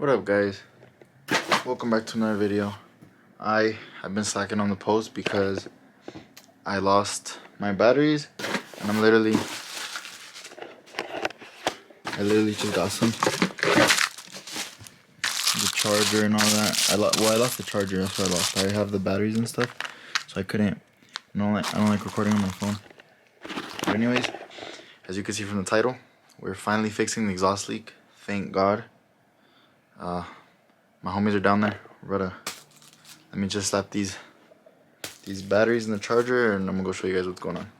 What up, guys? Welcome back to another video. I have been slacking on the post because I lost my batteries, and I literally just got some. The charger and all that. I lost the charger. That's what I lost. I have the batteries and stuff, so I couldn't. I don't like recording on my phone. But anyways, as you can see from the title, we're finally fixing the exhaust leak. Thank God. My homies are down there. Let me just slap these batteries in the charger, and I'm gonna go show you guys what's going on.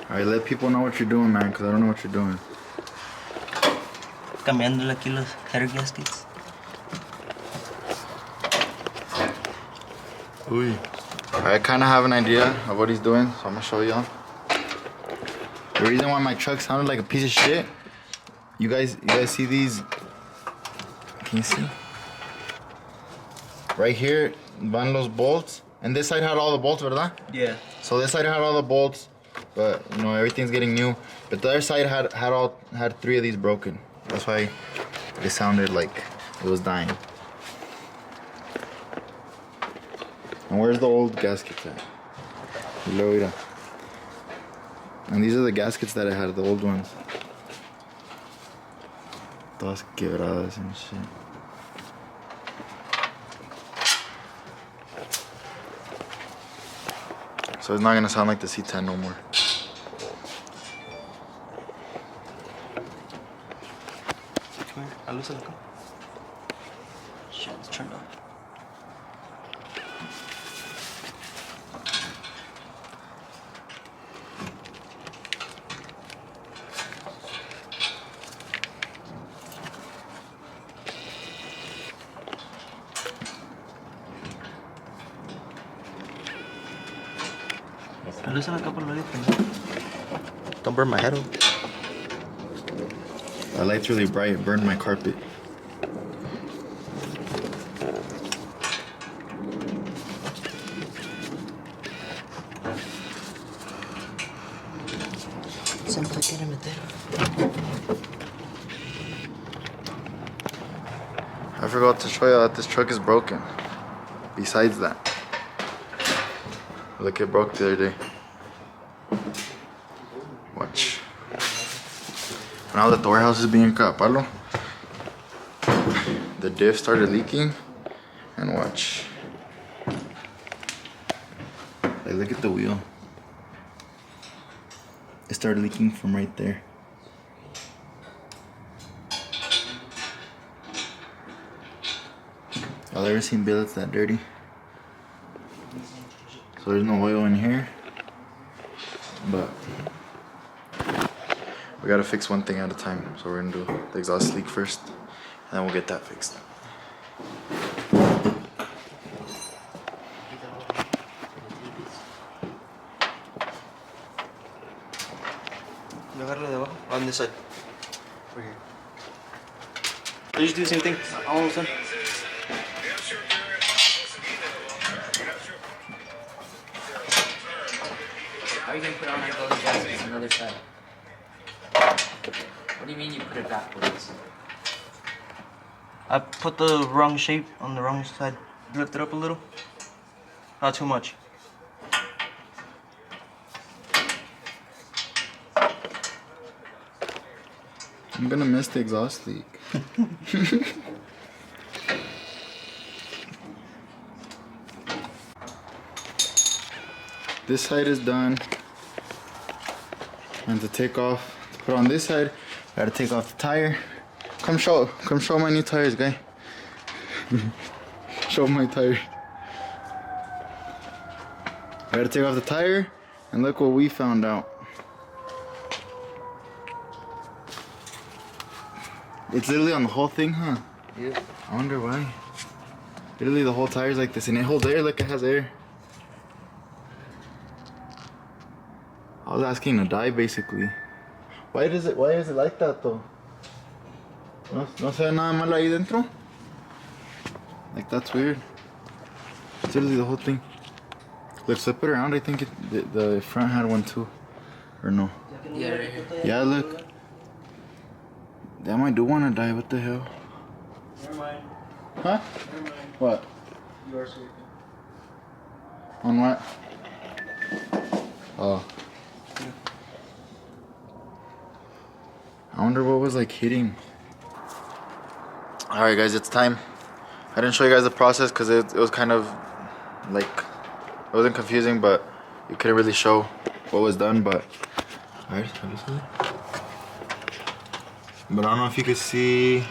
Alright, let people know what you're doing, man, because I don't know what you're doing. Cambiándole aquí los header gaskets. Uy. I kind of have an idea of what he's doing, so I'm going to show y'all. The reason why my truck sounded like a piece of shit, you guys see these? Can you see? Right here, van los bolts. And this side had all the bolts, ¿verdad? Yeah. So this side had all the bolts, but you know, everything's getting new. But the other side had 3 of these broken. That's why it sounded like it was dying. And where's the old gaskets at? Mira. And these are the gaskets that I had, the old ones. Todas quebradas and shit. So it's not gonna sound like the C10 no more. Come here, I'll lose it. Shit, it's turned off. Don't burn my head up. That light's really bright, it burned my carpet. I forgot to show you that this truck is broken. Besides that, look, it broke the other day. Watch. Now that the warehouse is being cut, Pablo, the diff started leaking, and watch. Like, look at the wheel. It started leaking from right there. I've ever seen billets that dirty. So there's no oil in here, but we gotta fix one thing at a time. So we're gonna do the exhaust leak first, and then we'll get that fixed. On this side. Over here. Did you just do the same thing all of a sudden? How are you going to put on like all the gaskets on the other side? What do you mean you put it backwards? I put the wrong shape on the wrong side. Lift it up a little. Not too much. I'm gonna miss the exhaust leak. This side is done. And to take off, to put on this side, gotta take off the tire. Come show my new tires, guy. Show my tire. I gotta take off the tire, and look what we found out. It's literally on the whole thing, huh? Yep. I wonder why. Literally the whole tire's like this, and it holds air. Look, it has air. I was asking to die basically. Why is it like that though? No se ve nada malo ahí dentro? Like that's weird. It's literally the whole thing. Let's flip it around. I think the front had one too. Or no? Yeah, right here. Yeah, look. Damn, I do want to die. What the hell? Never mind. Huh? Never mind. What? You are sleeping. On what? Oh. I wonder what was like hitting. Alright guys, it's time. I didn't show you guys the process because it was kind of like, it wasn't confusing, but you couldn't really show what was done, but alright, but I don't know if you could see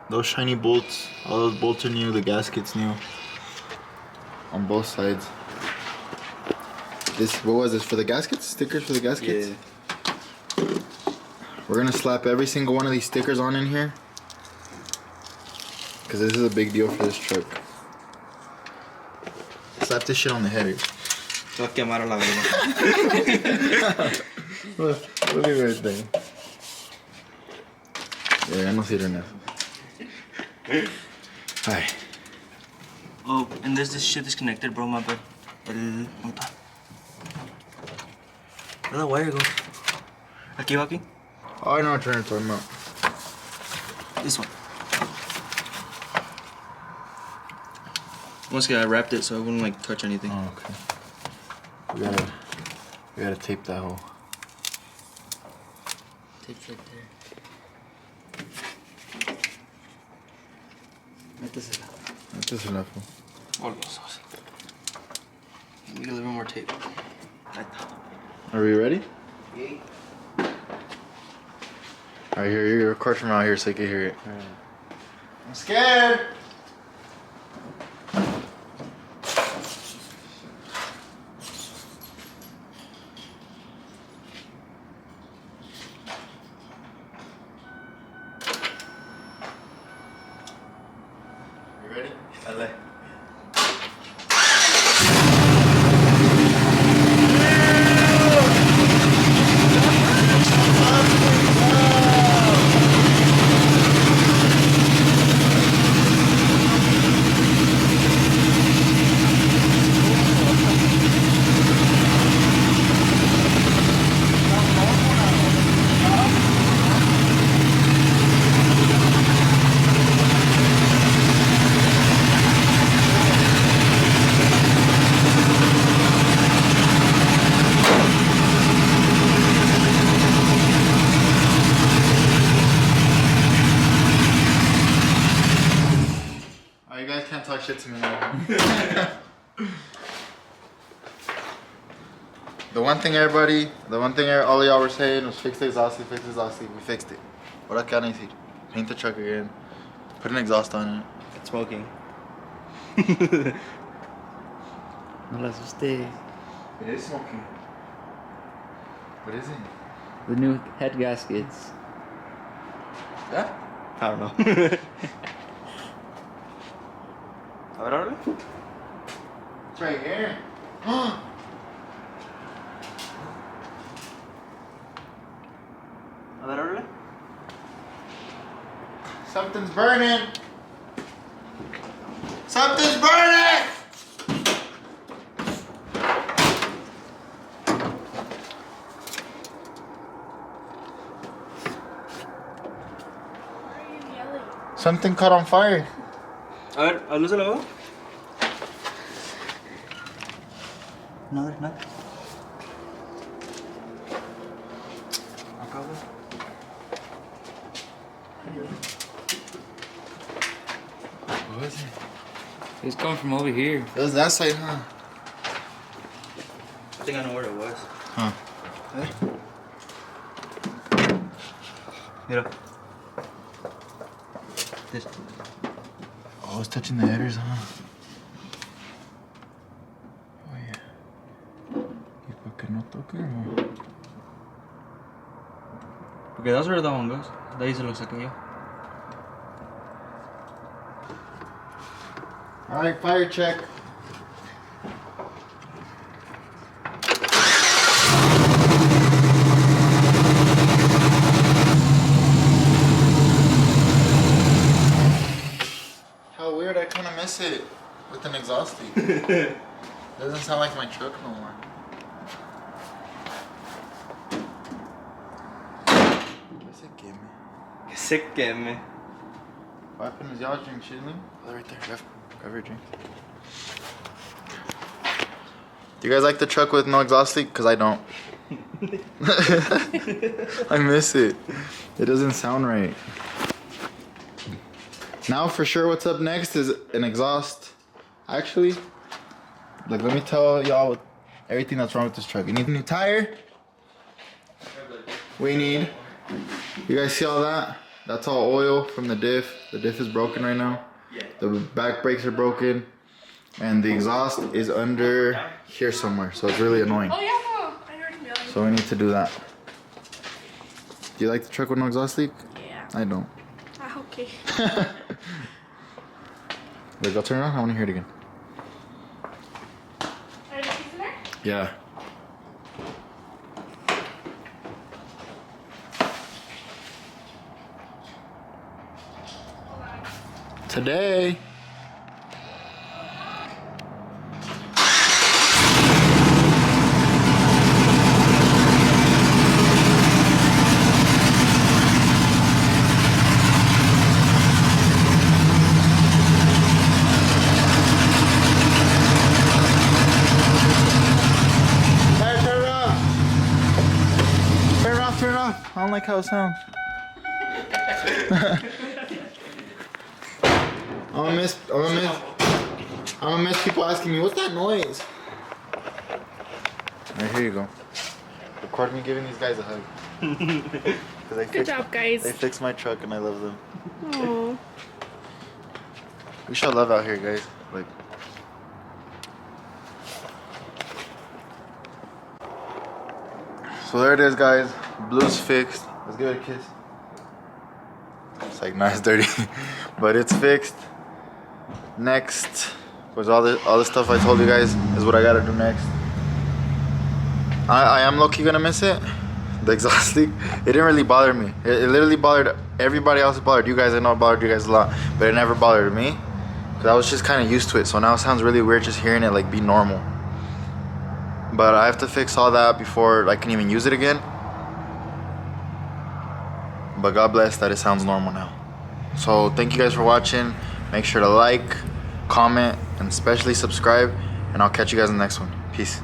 those shiny bolts. All those bolts are new, the gasket's new on both sides. This, what was this, for the gaskets? Stickers for the gaskets? Yeah. We're gonna slap every single one of these stickers on in here, because this is a big deal for this truck. Slap this shit on the header. Se va a quemar a la verga. Look at right there. Yeah, no sirven eso. Hi. Oh, and there's this shit disconnected, bro. My bad. ¿Dónde está? Where'd the wire go? Aquí va aquí. Oh, I know what you're talking about. This one. Once again, I wrapped it so it wouldn't like touch anything. Oh, okay. We gotta tape that hole. Tape's right there. Métesela. That's just enough. Almost. Need a little more tape. Are we ready? Yeah. Alright, here, you record from out here so you can hear it. I'm scared! You ready? Dale. Oh, you guys can't talk shit to me now. The one thing all y'all were saying was fix the exhaust lead, fix the exhaust lead. We fixed it. Ahora qué van a decir? Paint the truck again. Put an exhaust on it. It's smoking. No la asusté. It is smoking. What is it? The new head gaskets. Yeah? I don't know. A ver, ábrele. It's right here. A ver, ábrele. Something's burning. Something's burning! Something caught on fire. A ver, hazlo abajo. No, there's nothing. Acá, güey. What was it? It's coming from over here. It was that side, huh? I think I know where it was. Huh. A ver. Mira. This. Oh, it's touching the headers, huh? Oh, yeah. ¿Y por qué no toca? Porque that's where that one goes. De ahí se lo saqué yo. Alright, fire check. How weird, I kind of miss it with an exhaust leak. Doesn't sound like my truck no more. What's it give me? Sick game, man. What happened? Is y'all drink shit, Lou? Oh, right there. Grab your drink. Do you guys like the truck with no exhaust leak? Because I don't. I miss it. It doesn't sound right. Now for sure what's up next is an exhaust. Actually, like let me tell y'all everything that's wrong with this truck. You need a new tire. We need, you guys see all that? That's all oil from the diff. The diff is broken right now. The back brakes are broken. And the exhaust is under here somewhere. So it's really annoying. Oh yeah, no, I heard him yelling. So we need to do that. Do you like the truck with no exhaust leak? Yeah. I don't. Ah, okay. Wait, I'll turn it on. I want to hear it again. Are the keys in there? Yeah. Today. Turn it off. I don't like how it sounds. I'm gonna miss people asking me, what's that noise? Alright, here you go. Record me giving these guys a hug. Good job, guys. They fixed my truck and I love them. Aww. We show love out here, guys. Like, so there it is, guys. Blue's fixed. Let's give it a kiss. It's like nice, dirty, but it's fixed. Next was all the stuff I told you guys is what I gotta do next. I am low-key gonna miss it. The exhaust leak. It didn't really bother me. It literally bothered everybody else. It bothered you guys. I know it bothered you guys a lot, but it never bothered me because I was just kind of used to it. So now it sounds really weird just hearing it like be normal. But I have to fix all that before I can even use it again. But God bless that it sounds normal now. So thank you guys for watching. Make sure to like, comment, and especially subscribe. And I'll catch you guys in the next one. Peace.